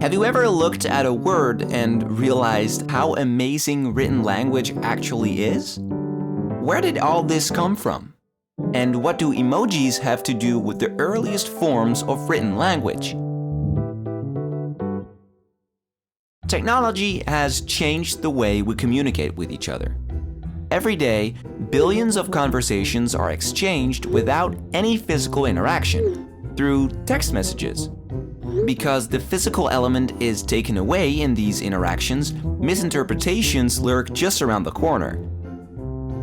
Have you ever looked at a word and realized how amazing written language actually is? Where did all this come from? And what do emojis have to do with the earliest forms of written language? Technology has changed the way we communicate with each other. Every day, billions of conversations are exchanged without any physical interaction, through text messages. Because the physical element is taken away in these interactions, misinterpretations lurk just around the corner.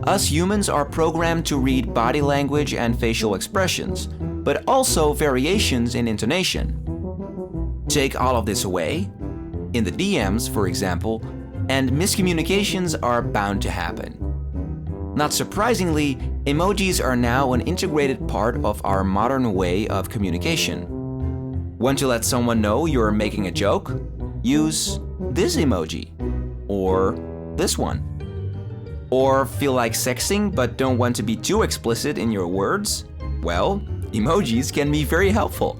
Us humans are programmed to read body language and facial expressions, but also variations in intonation. Take all of this away, in the DMs, for example, and miscommunications are bound to happen. Not surprisingly, emojis are now an integrated part of our modern way of communication. Want to let someone know you're making a joke? Use this emoji, or this one. Or feel like sexting but don't want to be too explicit in your words? Well, emojis can be very helpful.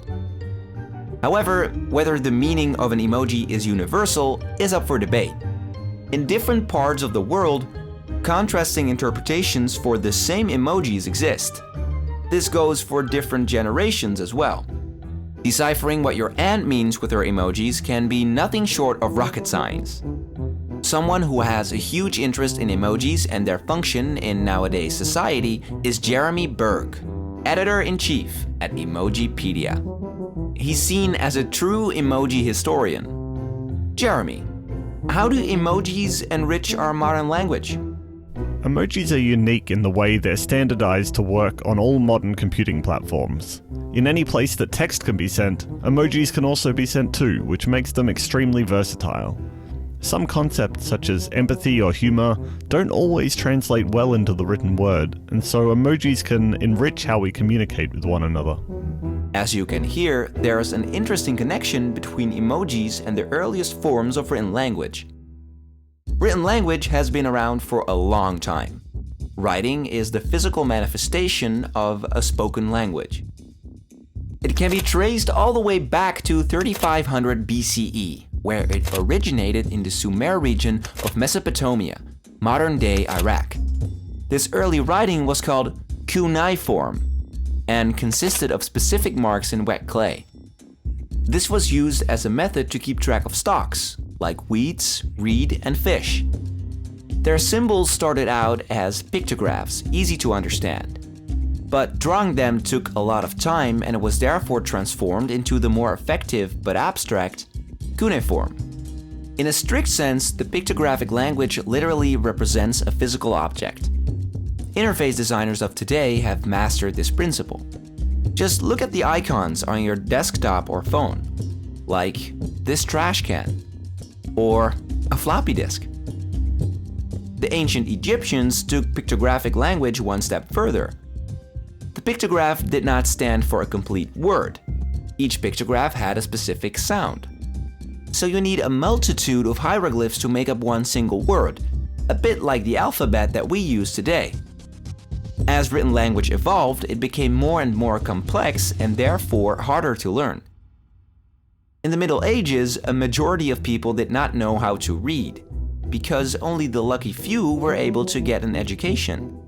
However, whether the meaning of an emoji is universal is up for debate. In different parts of the world, contrasting interpretations for the same emojis exist. This goes for different generations as well. Deciphering what your aunt means with her emojis can be nothing short of rocket science. Someone who has a huge interest in emojis and their function in nowadays society is Jeremy Berg, editor-in-chief at Emojipedia. He's seen as a true emoji historian. Jeremy, how do emojis enrich our modern language? Emojis are unique in the way they're standardized to work on all modern computing platforms. In any place that text can be sent, emojis can also be sent too, which makes them extremely versatile. Some concepts such as empathy or humor don't always translate well into the written word, and so emojis can enrich how we communicate with one another. As you can hear, there's an interesting connection between emojis and the earliest forms of written language. Written language has been around for a long time. Writing is the physical manifestation of a spoken language. It can be traced all the way back to 3500 BCE, where it originated in the Sumer region of Mesopotamia, modern-day Iraq. This early writing was called cuneiform and consisted of specific marks in wet clay. This was used as a method to keep track of stocks, like weeds, reed, and fish. Their symbols started out as pictographs, easy to understand. But drawing them took a lot of time and it was therefore transformed into the more effective but abstract cuneiform. In a strict sense, the pictographic language literally represents a physical object. Interface designers of today have mastered this principle. Just look at the icons on your desktop or phone, like this trash can, or a floppy disk. The ancient Egyptians took pictographic language one step further. The pictograph did not stand for a complete word. Each pictograph had a specific sound. So you need a multitude of hieroglyphs to make up one single word, a bit like the alphabet that we use today. As written language evolved, it became more and more complex and therefore harder to learn. In the Middle Ages, a majority of people did not know how to read, because only the lucky few were able to get an education.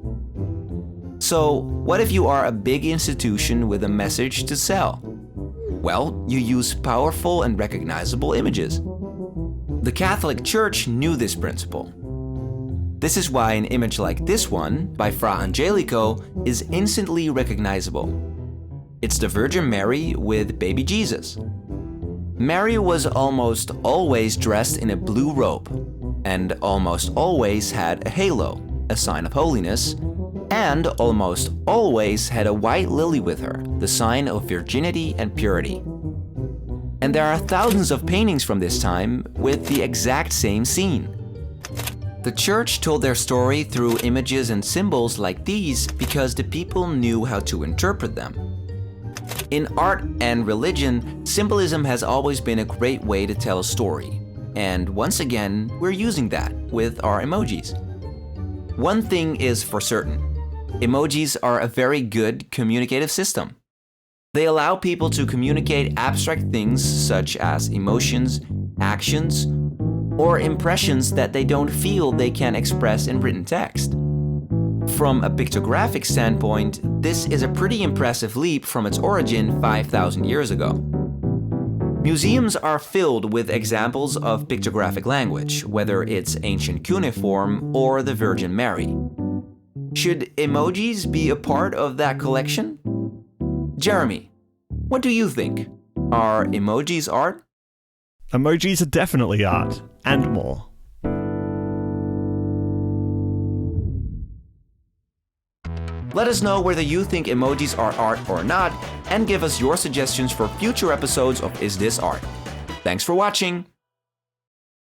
So, what if you are a big institution with a message to sell? Well, you use powerful and recognizable images. The Catholic Church knew this principle. This is why an image like this one, by Fra Angelico, is instantly recognizable. It's the Virgin Mary with baby Jesus. Mary was almost always dressed in a blue robe, and almost always had a halo, a sign of holiness, and almost always had a white lily with her, the sign of virginity and purity. And there are thousands of paintings from this time with the exact same scene. The church told their story through images and symbols like these because the people knew how to interpret them. In art and religion, symbolism has always been a great way to tell a story. And once again, we're using that with our emojis. One thing is for certain, emojis are a very good communicative system. They allow people to communicate abstract things such as emotions, actions, or impressions that they don't feel they can express in written text. From a pictographic standpoint, this is a pretty impressive leap from its origin 5,000 years ago. Museums are filled with examples of pictographic language, whether it's ancient cuneiform or the Virgin Mary. Should emojis be a part of that collection? Jeremy, what do you think? Are emojis art? Emojis are definitely art, and more. Let us know whether you think emojis are art or not, and give us your suggestions for future episodes of Is This Art? Thanks for watching!